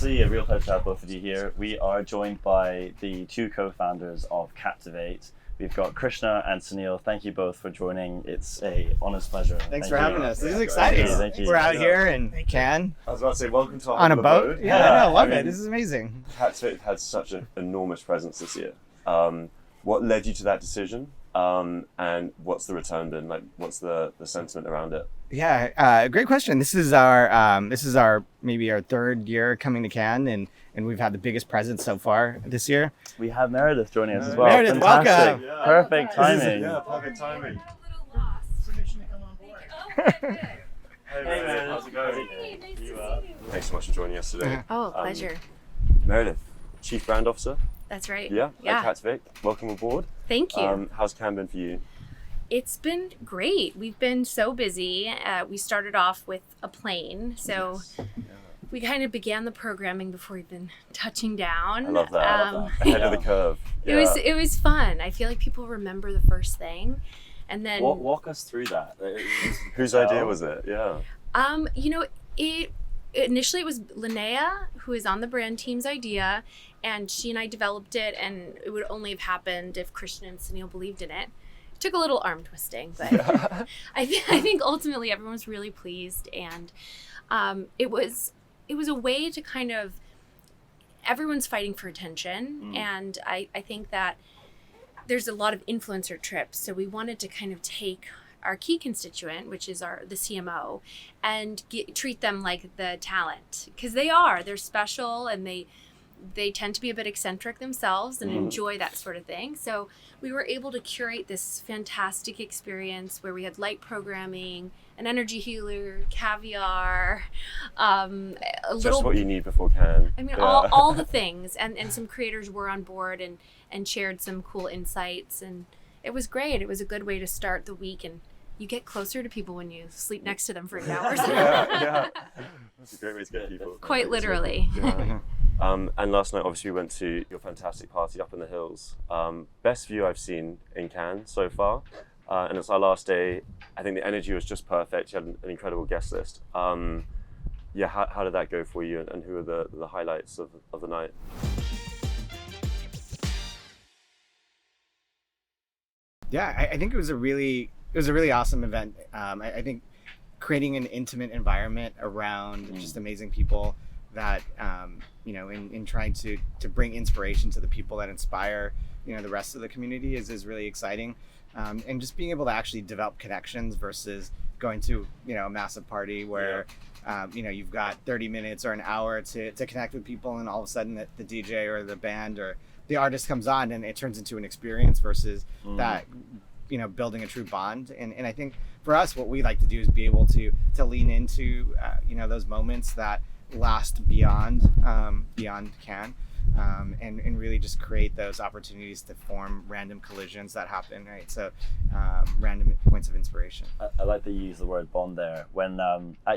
obviously a real pleasure to have both of you here. We are joined by the two co-founders of Captiv8. We've got Krishna and Sunil. Thank you both for joining. It's a honest pleasure. Thanks for having us. This is exciting. Thank you. We're out here in Cannes. I was about to say, welcome to our On a boat? abode. Yeah, I love it. This is amazing. Captiv8 had such an enormous presence this year. What led you to that decision? And what's the return been? Like, what's the sentiment around it? Yeah, great question. This is our maybe our third year coming to Cannes, and we've had the biggest presence so far this year. We have Meridith joining us as well. Meridith, Fantastic. welcome. Yeah. Perfect timing. Yeah, perfect timing. I'm a little lost. Permission to come on board. Hey, man. How's it going? Hey, nice to see you. Thanks so much for joining us today. Oh, pleasure. Meridith, Chief Brand Officer. That's right. Yeah, Yeah. at Captiv8. Welcome aboard. Thank you. How's Cannes been for you? It's been great. We've been so busy. We started off with a plane, so we kind of began the programming before we've been touching down. I love that. Ahead of the curve. It was fun. I feel like people remember the first thing, and then Walk us through that. Whose idea was it? Yeah. Initially it was Linnea, who is on the brand team's idea, and she and I developed it, and it would only have happened if Krishna and Sunil believed in it. It took a little arm twisting, but I think ultimately everyone was really pleased, and it was a way to kind of, everyone's fighting for attention, and I think that there's a lot of influencer trips, so we wanted to kind of take our key constituent, which is the CMO, and treat them like the talent, because they're special, and they tend to be a bit eccentric themselves and enjoy that sort of thing. So we were able to curate this fantastic experience where we had light programming, an energy healer, caviar, Just what you need before Cannes. I mean, all the things, and some creators were on board and shared some cool insights, and it was great. It was a good way to start the week, and you get closer to people when you sleep next to them for 8 hours. yeah. That's a great way to get people. Quite literally. Yeah. And last night, obviously, we went to your fantastic party up in the hills. Best view I've seen in Cannes so far. And it's our last day. I think the energy was just perfect. You had an incredible guest list. How did that go for you, and who are the highlights of the night? Yeah, I think it was a really awesome event. I think creating an intimate environment around just amazing people that in trying to bring inspiration to the people that inspire the rest of the community is really exciting, and just being able to actually develop connections versus going to a massive party where you've got 30 minutes or an hour to connect with people, and all of a sudden the DJ or the band or the artist comes on and it turns into an experience versus that building a true bond. And I think for us, what we like to do is be able to lean into those moments that last beyond Cannes, and really just create those opportunities to form random collisions that happen, right? So random points of inspiration. I like that you use the word bond there. When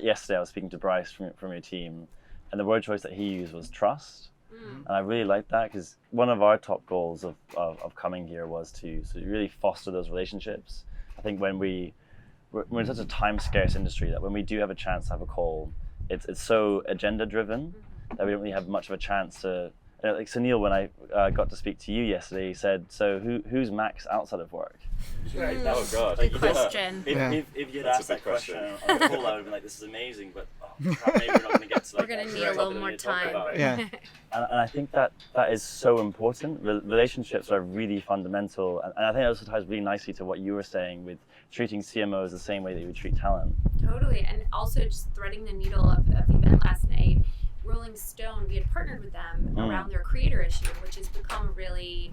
yesterday I was speaking to Bryce from your team, and the word choice that he used was trust. And I really like that, because one of our top goals of coming here was to really foster those relationships. I think we're in such a time scarce industry that when we do have a chance to have a call, it's so agenda driven that we don't really have much of a chance to. Like Sunil, when I got to speak to you yesterday, he said, "So who's Max outside of work?" Oh God! Good question. If you'd That's asked a that big question. question on the call, I would have been like, "This is amazing," but crap, maybe we're not going to get to like. We're going to need the a little topic more we need to talk time. about. Yeah. And I think that is so important. Relationships are really fundamental, and I think it also ties really nicely to what you were saying with treating CMOs the same way that you would treat talent. Totally, and also just threading the needle of the event last night. Rolling Stone, we had partnered with them around their creator issue, which has become a really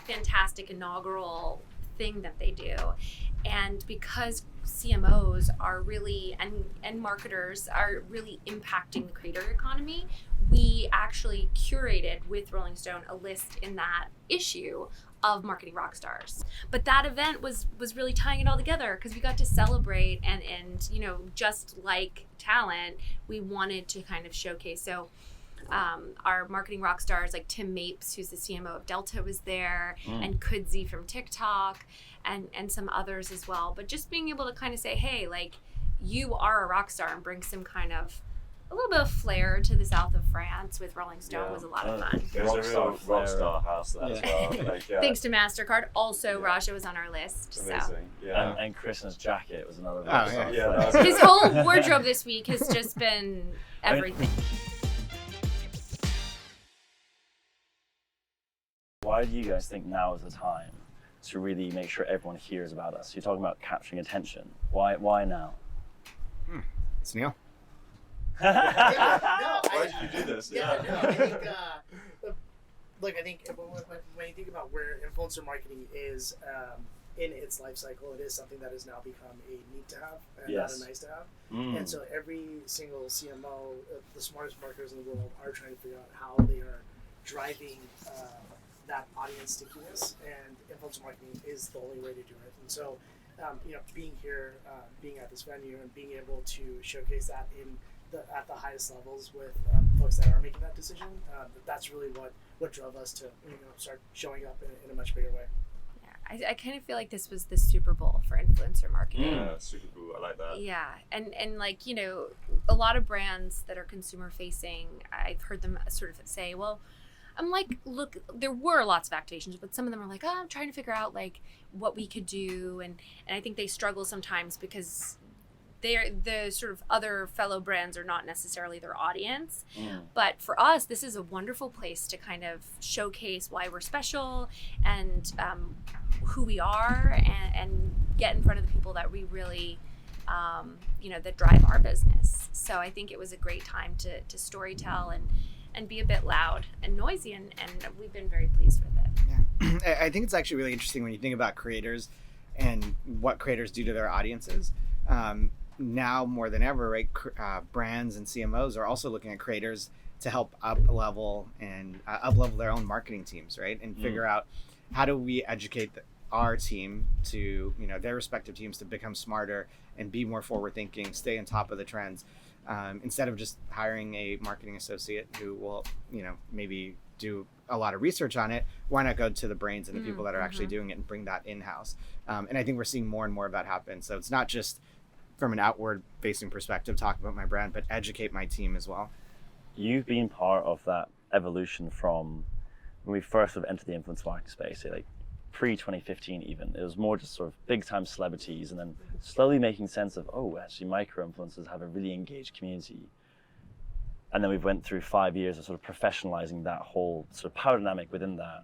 fantastic inaugural thing that they do. And because CMOs are really, and marketers are really impacting the creator economy, we actually curated with Rolling Stone a list in that issue of marketing rock stars. But that event was really tying it all together, because we got to celebrate and just like talent, we wanted to kind of showcase. So our marketing rock stars like Tim Mapes, who's the CMO of Delta, was there, and Kudzi from TikTok, and some others as well. But just being able to kind of say, hey, like, you are a rock star, and bring some kind of a little bit of flair to the south of France with Rolling Stone was a lot of fun. It was a real rock star house there as well. Thanks to MasterCard. Also, Raja was on our list. Amazing. So. Yeah. And Krishna's jacket was another. His whole wardrobe this week has just been everything. Why do you guys think now is the time to really make sure everyone hears about us? You're talking about capturing attention. Why now? Sunil? Why did you do this? No, I think, look, I think when you think about where influencer marketing is in its life cycle, it is something that has now become a need to have and not a nice to have. And so every single CMO, the smartest marketers in the world, are trying to figure out how they are driving that audience stickiness, and influencer marketing is the only way to do it. And so, being here, being at this venue, and being able to showcase that at the highest levels with folks that are making that decision, that's really what drove us to start showing up in a much bigger way. Yeah, I kind of feel like this was the Super Bowl for influencer marketing. Yeah, super cool. I like that. Yeah, and like, a lot of brands that are consumer facing, I've heard them sort of say, well, I'm like, look, there were lots of activations, but some of them are like, I'm trying to figure out like what we could do, and I think they struggle sometimes because the sort of other fellow brands are not necessarily their audience. But for us, this is a wonderful place to kind of showcase why we're special and who we are, and get in front of the people that we really that drive our business. So I think it was a great time to storytell and be a bit loud and noisy, and we've been very pleased with it. Yeah, I think it's actually really interesting when you think about creators and what creators do to their audiences. Now more than ever, right? Brands and CMOs are also looking at creators to help up level their own marketing teams, right? And figure out how do we educate our team to, their respective teams to become smarter and be more forward thinking, stay on top of the trends. Instead of just hiring a marketing associate who will, maybe do a lot of research on it, why not go to the brains and the people that are actually doing it and bring that in-house? And I think we're seeing more and more of that happen. So it's not just from an outward facing perspective, talk about my brand, but educate my team as well. You've been part of that evolution from when we first sort of entered the influence marketing space, like pre-2015 even. It was more just sort of big time celebrities, and then slowly making sense of, actually micro-influencers have a really engaged community. And then we've went through 5 years of sort of professionalizing that whole sort of power dynamic within that.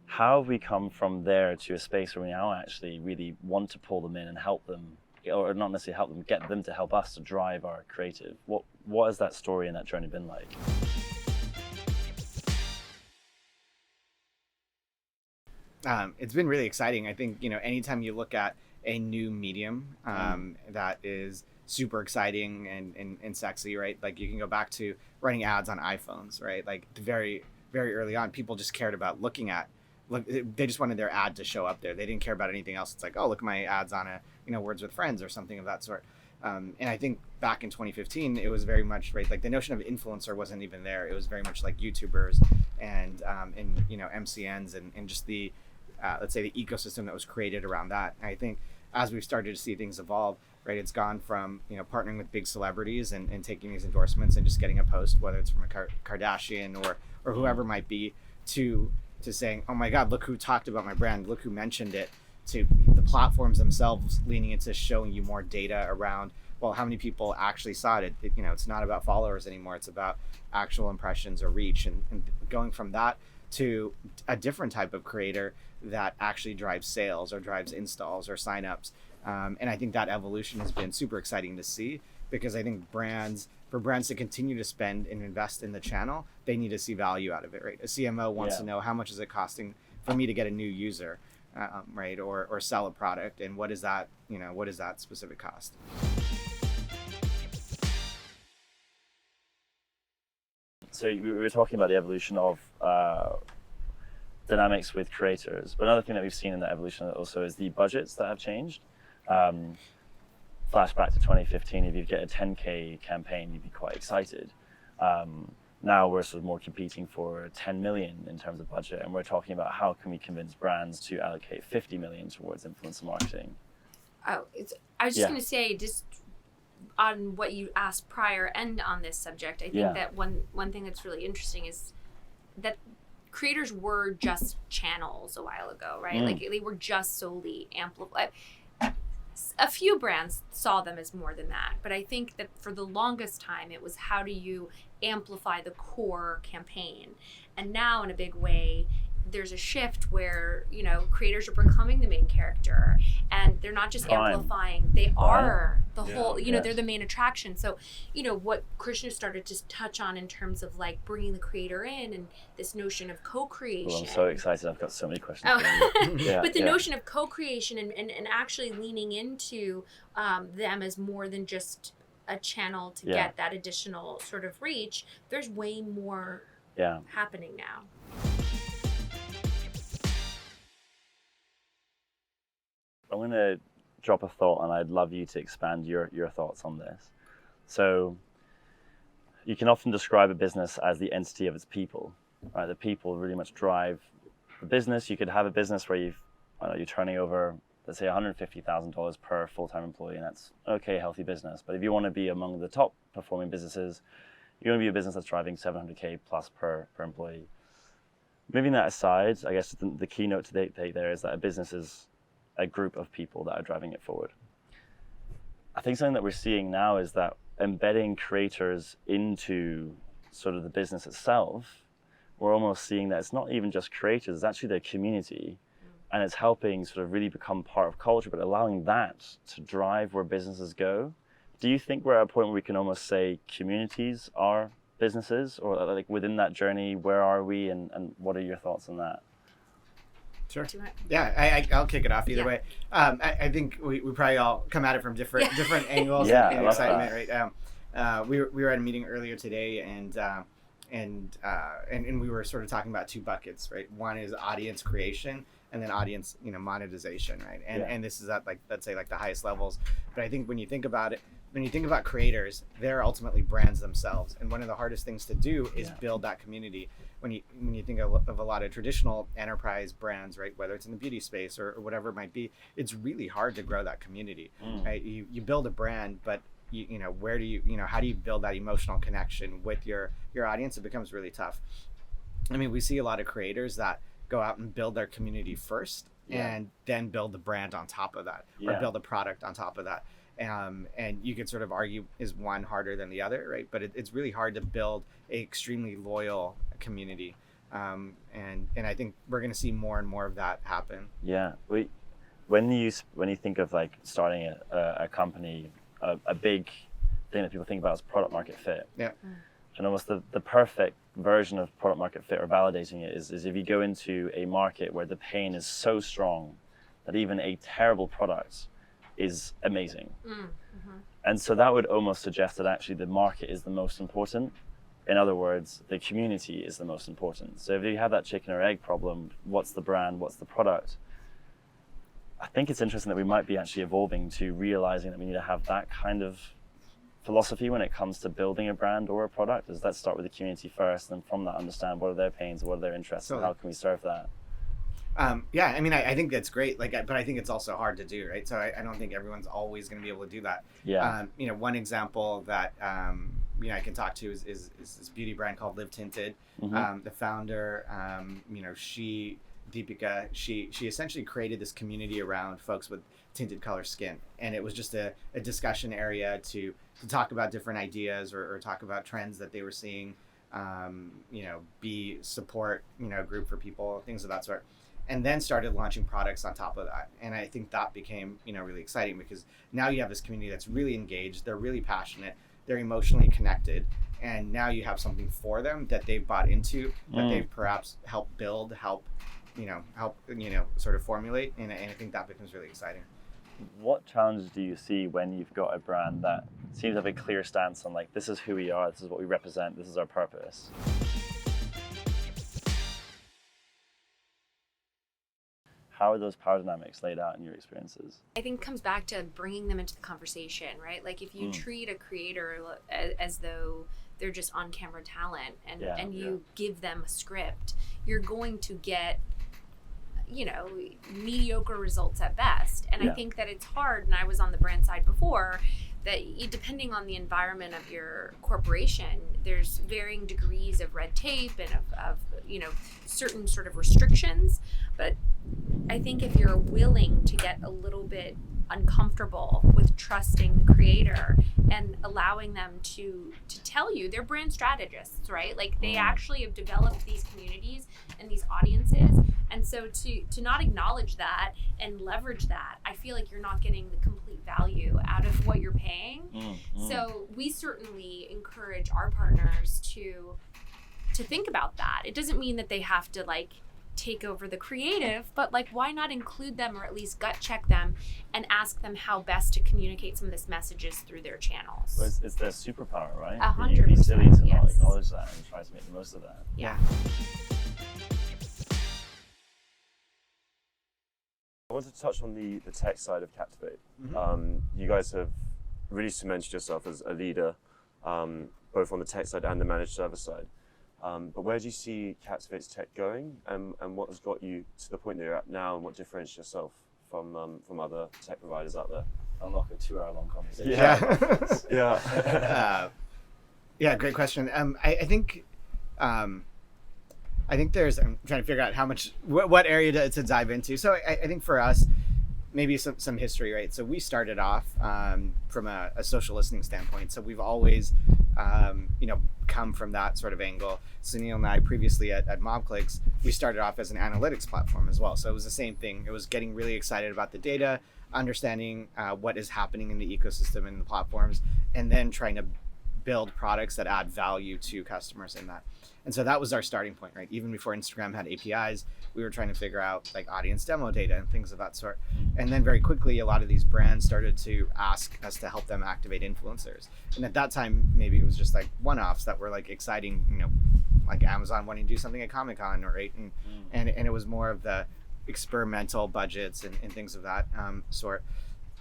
How have we come from there to a space where we now actually really want to pull them in and help them, or not necessarily help them, get them to help us to drive our creative? What has that story and that journey been like? It's been really exciting. I think, anytime you look at a new medium that is super exciting and sexy, right? Like you can go back to running ads on iPhones, right? Like very, very early on, people just cared about they just wanted their ad to show up there. They didn't care about anything else. It's like, look at my ads on Words with Friends or something of that sort. And I think back in 2015, it was very much, right, like the notion of influencer wasn't even there. It was very much like YouTubers and MCNs and just the, let's say, the ecosystem that was created around that. And I think as we've started to see things evolve, right, it's gone from, partnering with big celebrities and taking these endorsements and just getting a post, whether it's from a Kardashian or whoever it might be, to saying, oh my God, look who talked about my brand, look who mentioned it, to the platforms themselves leaning into showing you more data around, well, how many people actually saw it. It's not about followers anymore. It's about actual impressions or reach, and going from that to a different type of creator that actually drives sales or drives installs or signups. And I think that evolution has been super exciting to see, because I think for brands to continue to spend and invest in the channel, they need to see value out of it, right? A CMO wants to know, how much is it costing for me to get a new user, right? Or sell a product, and what is that specific cost? So we were talking about the evolution of dynamics with creators, but another thing that we've seen in that evolution also is the budgets that have changed. Flashback to 2015, if you get a 10K campaign, you'd be quite excited. Now we're sort of more competing for 10 million in terms of budget, and we're talking about how can we convince brands to allocate 50 million towards influencer marketing. I was just going to say, just on what you asked prior and on this subject, I think that one thing that's really interesting is that creators were just channels a while ago, right? Like they were just solely amplified. A few brands saw them as more than that, but I think that for the longest time it was, how do you amplify the core campaign? And now in a big way there's a shift where, you know, creators are becoming the main character, and they're not just amplifying, they are the whole, you know, they're the main attraction. So, you know, what Krishna started to touch on in terms of like bringing the creator in and this notion of co-creation. Well, I'm so excited. I've got so many questions. But the notion of co-creation and actually leaning into them as more than just a channel to get that additional sort of reach, there's way more happening now. I'm going to drop a thought, and I'd love you to expand your thoughts on this. So you can often describe a business as the entity of its people, right? The people really much drive the business. You could have a business where you're turning over, let's say, $150,000 per full-time employee, and that's okay, healthy business. But if you want to be among the top performing businesses, you want to be a business that's driving $700K plus per employee. Moving that aside, I guess the keynote to take there is that a business is a group of people that are driving it forward. I think something that we're seeing now is that embedding creators into sort of the business itself, we're almost seeing that it's not even just creators, it's actually their community, and it's helping sort of really become part of culture, but allowing that to drive where businesses go. Do you think we're at a point where we can almost say communities are businesses, or like within that journey, where are we, and what are your thoughts on that? Sure. Yeah, I'll kick it off either way. I think we probably all come at it from different angles and excitement, right? We were at a meeting earlier today, and we were sort of talking about two buckets, right? One is audience creation, and then audience, monetization, right? And this is at, like, let's say, like the highest levels. But I think when you think about it, when you think about creators, they're ultimately brands themselves, and one of the hardest things to do is build that community. When you think of a lot of traditional enterprise brands, right, whether it's in the beauty space or whatever it might be, it's really hard to grow that community, right? You build a brand, but where do how do you build that emotional connection with your audience? It becomes really tough. I mean, we see a lot of creators that go out and build their community first and then build the brand on top of that, or build a product on top of that. And you could sort of argue, is one harder than the other, right? But it's really hard to build an extremely loyal community, and I think we're going to see more and more of that happen. Yeah, when you think of like starting a company, a big thing that people think about is product market fit. Yeah, and almost the perfect version of product market fit, or validating it, is if you go into a market where the pain is so strong that even a terrible product is amazing. And so that would almost suggest that actually the market is the most important. In other words, the community is the most important. So if you have that chicken or egg problem, what's the brand, what's the product? I think it's interesting that we might be actually evolving to realizing that we need to have that kind of philosophy when it comes to building a brand or a product. Is let's start with the community first, and from that understand what are their pains, what are their interests, and how can we serve that? I mean, I think that's great. But I think it's also hard to do, right? So I don't think everyone's always going to be able to do that. Yeah. One example that I can talk to is this beauty brand called Live Tinted. The founder, Deepika, she essentially created this community around folks with tinted color skin, and it was just a discussion area to talk about different ideas or talk about trends that they were seeing. Be support group for people, things of that sort. And then started launching products on top of that. And I think that became, really exciting, because now you have this community that's really engaged, they're really passionate, they're emotionally connected, and now you have something for them that they've bought into, that they've perhaps helped build, help sort of formulate, and I think that becomes really exciting. What challenges do you see when you've got a brand that seems to have a clear stance on, like, this is who we are, this is what we represent, this is our purpose? How are those power dynamics laid out in your experiences? I think it comes back to bringing them into the conversation, right? Like, if you treat a creator as though they're just on-camera talent, and you give them a script, you're going to get, mediocre results at best. And I think that it's hard, and I was on the brand side before, depending on the environment of your corporation, there's varying degrees of red tape and of certain sort of restrictions. But I think if you're willing to get a little bit uncomfortable with trusting the creator and allowing them to tell you, they're brand strategists, right? Like they actually have developed these communities and these audiences, and so to not acknowledge that and leverage that, I feel like you're not getting the complete value out of what you're paying. So we certainly encourage our partners to think about that. It doesn't mean that they have to like take over the creative, but like why not include them, or at least gut check them and ask them how best to communicate some of this messages through their channels. Well, it's their superpower, right? 100%, You'd be silly to not yes. acknowledge that and try to make the most of that. Yeah. I wanted to touch on the tech side of Captiv8. You guys have really cemented yourself as a leader, both on the tech side and the managed service side. But where do you see Captiv8's tech going, and what has got you to the point that you're at now, and what differentiates yourself from other tech providers out there? Unlock a 2-hour-long conversation. Yeah, great question. I think there's, I'm trying to figure out what area to dive into. So I think for us, maybe some history, right? So we started off from a social listening standpoint. So we've always, come from that sort of angle. Sunil and I previously at MobClicks, we started off as an analytics platform as well. So it was the same thing. It was getting really excited about the data, understanding what is happening in the ecosystem and the platforms, and then trying to build products that add value to customers in that. And so that was our starting point, right? Even before Instagram had APIs, we were trying to figure out like audience demo data and things of that sort. And then very quickly, a lot of these brands started to ask us to help them activate influencers. And at that time, maybe it was just like one-offs that were like exciting, like Amazon wanting to do something at Comic-Con, right? And it was more of the experimental budgets and things of that sort.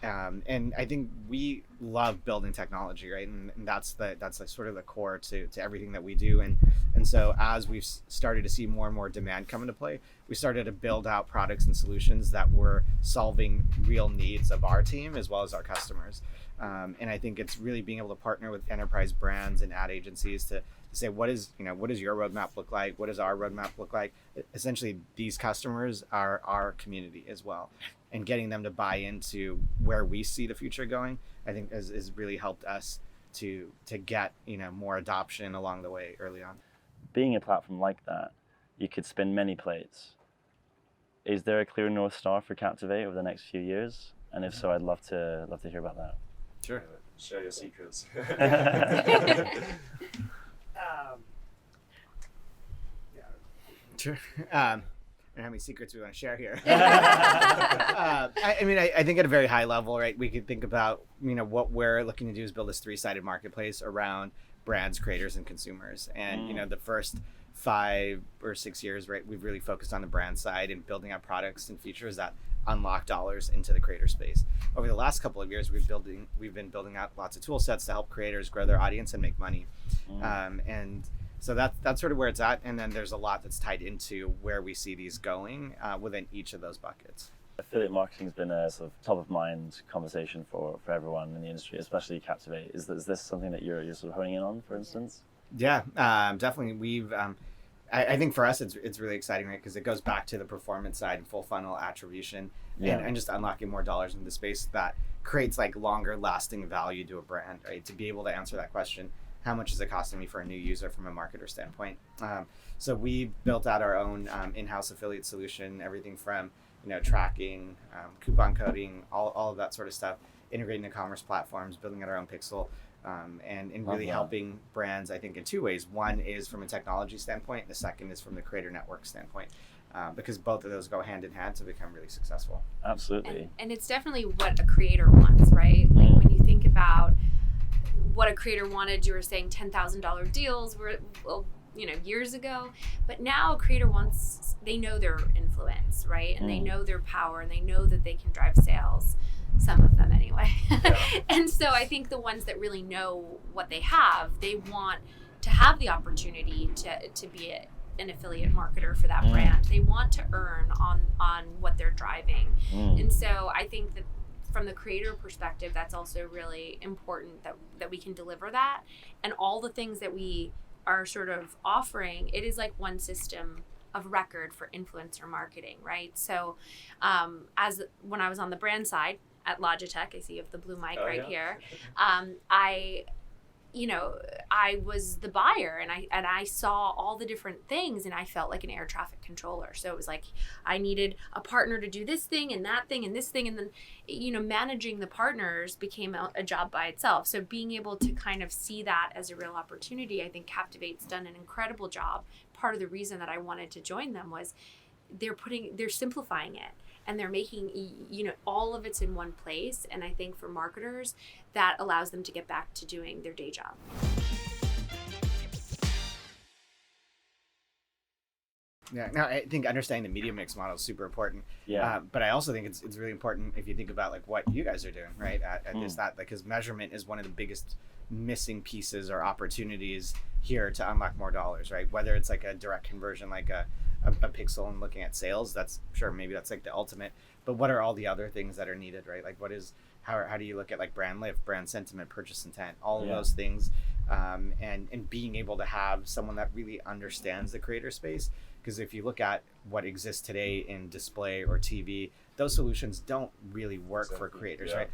And I think we love building technology, right? And that's like sort of the core to everything that we do. And so as we've started to see more and more demand come into play, we started to build out products and solutions that were solving real needs of our team as well as our customers. And I think it's really being able to partner with enterprise brands and ad agencies to say, what does your roadmap look like? What does our roadmap look like? Essentially, these customers are our community as well. And getting them to buy into where we see the future going, I think has really helped us to get more adoption along the way early on. Being a platform like that, you could spin many plates. Is there a clear North Star for Captiv8 over the next few years? And if so, I'd love to hear about that. Sure. Share your secrets. Sure. And how many secrets we want to share here. I think at a very high level, right, we could think about, what we're looking to do is build this 3-sided marketplace around brands, creators, and consumers. And, the first 5 or 6 years, right, we've really focused on the brand side and building out products and features that unlock dollars into the creator space. Over the last couple of years, we've been building out lots of tool sets to help creators grow their audience and make money. And so that's sort of where it's at. And then there's a lot that's tied into where we see these going within each of those buckets. Affiliate marketing has been a sort of top of mind conversation for everyone in the industry, especially Captiv8. Is this something that you're sort of honing in on, for instance? Yeah, definitely. We've, I think for us, it's really exciting, right? Because it goes back to the performance side and full funnel attribution and just unlocking more dollars into the space that creates like longer lasting value to a brand, right? To be able to answer that question, how much is it costing me for a new user from a marketer standpoint? So we built out our own in-house affiliate solution, everything from tracking, coupon coding, all of that sort of stuff, integrating to commerce platforms, building out our own pixel, and really helping brands, I think, in 2 ways. One is from a technology standpoint, and the second is from the creator network standpoint, because both of those go hand in hand to become really successful. Absolutely. And it's definitely what a creator wants, right? Like when you think about what a creator wanted, you were saying $10,000 deals were, years ago, but now a creator wants, they know their influence, right? And they know their power, and they know that they can drive sales, some of them anyway. And so I think the ones that really know what they have, they want to have the opportunity to be an affiliate marketer for that brand. They want to earn on what they're driving. And so I think that from the creator perspective, that's also really important that we can deliver that. And all the things that we are sort of offering, it is like one system of record for influencer marketing, right? So as when I was on the brand side at Logitech, I see you have the blue mic here. I was the buyer, and I saw all the different things, and I felt like an air traffic controller. So it was like I needed a partner to do this thing and that thing and this thing, and then managing the partners became a job by itself. So being able to kind of see that as a real opportunity, I think Captiv8's done an incredible job. Part of the reason that I wanted to join them was they're simplifying it. And they're making, all of it's in one place. And I think for marketers, that allows them to get back to doing their day job. Yeah, no, I think understanding the media mix model is super important. Yeah. But I also think it's really important if you think about like what you guys are doing, right? At ThisThat's, because measurement is one of the biggest missing pieces or opportunities here to unlock more dollars, right? Whether it's like a direct conversion, like a pixel and looking at sales, maybe that's like the ultimate, but what are all the other things that are needed, right? Like how do you look at like brand lift, brand sentiment, purchase intent, all of those things, and being able to have someone that really understands the creator space. Because if you look at what exists today in display or TV, those solutions don't really work for creators, right?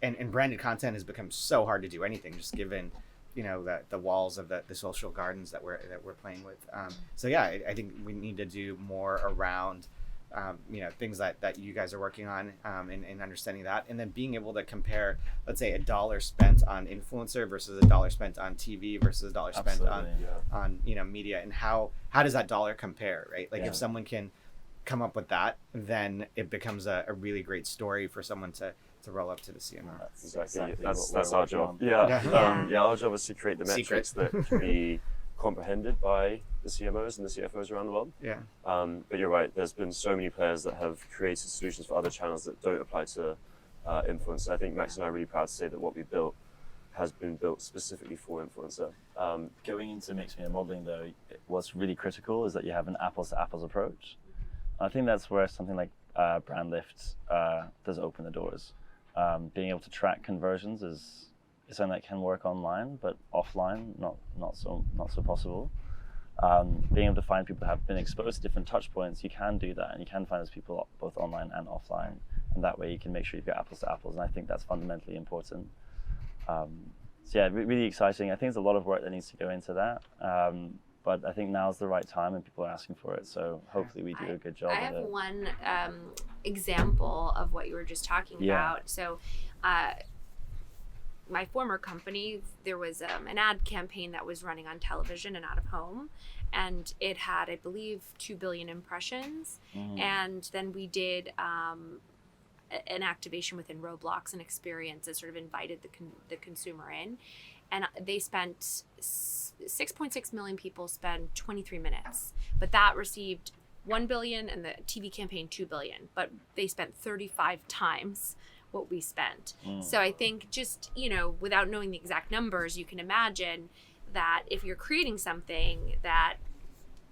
And branded content has become so hard to do anything, just given the walls of the social gardens that we're playing with. So yeah, I think we need to do more around things that you guys are working on, and understanding that, and then being able to compare, let's say, $1 spent on influencer versus $1 spent on TV versus $1 spent on media, and how does that dollar compare, right? Like if someone can come up with that, then it becomes a really great story for someone to roll up to the CMO. Exactly. That's our job. Our job is to create the metrics that can be comprehended by the CMOs and the CFOs around the world. Yeah. But you're right, there's been so many players that have created solutions for other channels that don't apply to influencers. I think Max and I are really proud to say that what we built has been built specifically for influencer. Going into mixed media modeling, though, what's really critical is that you have an apples-to-apples approach. I think that's where something like Brand Lift does open the doors. Being able to track conversions is something that can work online, but offline, not so possible. Being able to find people that have been exposed to different touch points, you can do that, and you can find those people both online and offline, and that way you can make sure you've got apples to apples, and I think that's fundamentally important. So yeah, really exciting. I think there's a lot of work that needs to go into that, but I think now's the right time and people are asking for it, so hopefully we do a good job I of it. have one example of what you were just talking about. So my former company, there was an ad campaign that was running on television and out of home, and it had, I believe, 2 billion impressions. And then we did an activation within Roblox, an experience that sort of invited the consumer in, and they spent 6.6 million people spent 23 minutes, but that received 1 billion, and the TV campaign 2 billion, but they spent 35 times what we spent. So I think just, without knowing the exact numbers, you can imagine that if you're creating something that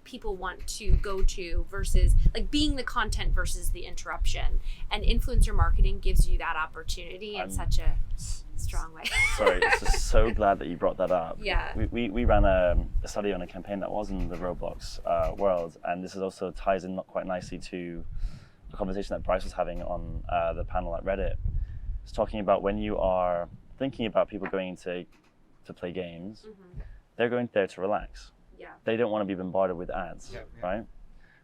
people want to go to versus like being the content versus the interruption, and influencer marketing gives you that opportunity in such a strong way. Sorry, just so glad that you brought that up. Yeah. We ran a study on a campaign that was in the Roblox world, and this is also ties in not quite nicely to a conversation that Bryce was having on the panel at Reddit. It's talking about when you are thinking about people going to play games, they're going there to relax. Yeah. They don't want to be bombarded with ads, right?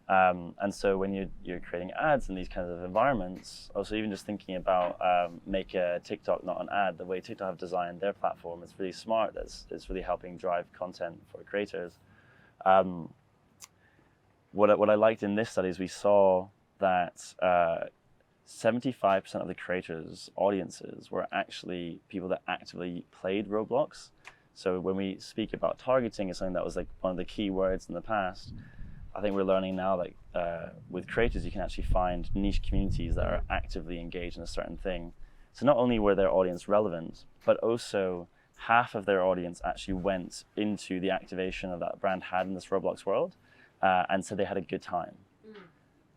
And so when you're creating ads in these kinds of environments, also even just thinking about make a TikTok not an ad, the way TikTok have designed their platform is really smart. It's really helping drive content for creators. What I liked in this study is we saw that 75% of the creators' audiences were actually people that actively played Roblox. So when we speak about targeting as something that was like one of the key words in the past, I think we're learning now that with creators, you can actually find niche communities that are actively engaged in a certain thing. So not only were their audience relevant, but also half of their audience actually went into the activation of that brand had in this Roblox world, and so they had a good time.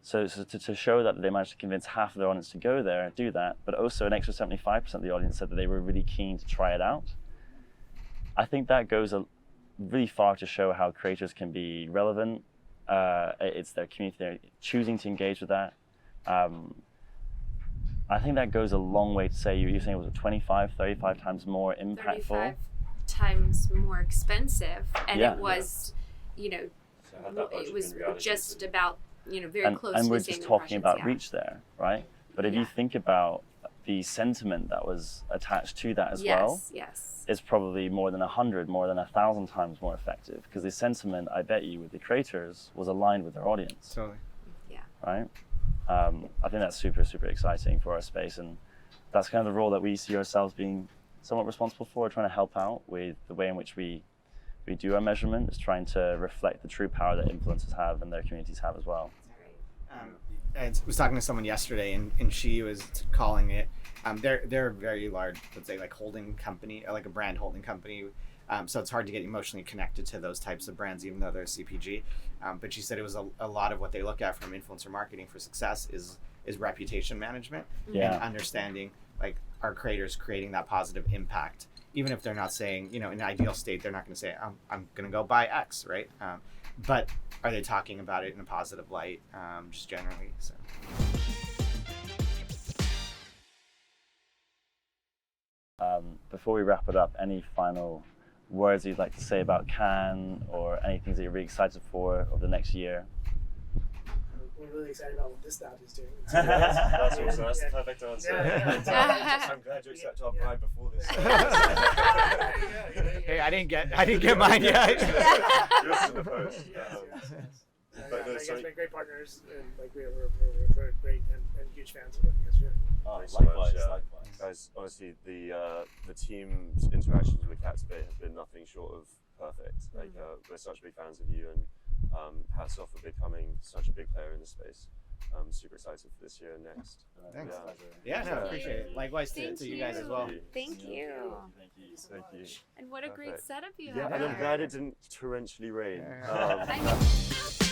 So to show that they managed to convince half of their audience to go there and do that, but also an extra 75% of the audience said that they were really keen to try it out. I think that goes really far to show how creators can be relevant. It's their community, they're choosing to engage with that. I think that goes a long way to say, you're saying it was 25, 35 times more impactful. 35 times more expensive, and it was, you know, it was just about, you know, very close to the same and we're just talking about impressions, reach there, right? But if you think about the sentiment that was attached to that as well, it's probably more than 100, more than 1,000 times more effective, because the sentiment, I bet you, with the creators was aligned with their audience. Totally. Yeah. Right? I think that's super, super exciting for our space, and that's kind of the role that we see ourselves being somewhat responsible for, trying to help out with the way in which we do our measurement, is trying to reflect the true power that influencers have and their communities have as well. I was talking to someone yesterday, and she was calling it, they're a very large, let's say, like holding company, like a brand holding company. So it's hard to get emotionally connected to those types of brands, even though they're CPG. But she said it was a lot of what they look at from influencer marketing for success is reputation management and understanding, like, are creators creating that positive impact, even if they're not saying, you know, in an ideal state, they're not going to say, I'm going to go buy X, right? But are they talking about it in a positive light, just generally? So. Before we wrap it up, any final words you'd like to say about Cannes, or anything that you're really excited for over the next year? We're really excited about what ThisThat's is doing. That's awesome. That's the perfect answer. I'm glad you accepted our bribe before this. Hey, I didn't get mine yet. Yours in the post. But you guys have been great partners, and like we're great and huge fans of what you guys are doing. Oh, Thanks likewise, so much. likewise. Guys, honestly, the team's interactions with Captiv8 have been nothing short of perfect. Like, we're such big fans of you, and hats off for becoming such a big player in the space. I'm super excited for this year and next. Thanks. Yeah, no, appreciate it. Likewise to you guys as well. Thank you. Thank you. And what a great setup you Yeah, have. and I'm glad it didn't torrentially rain. I know.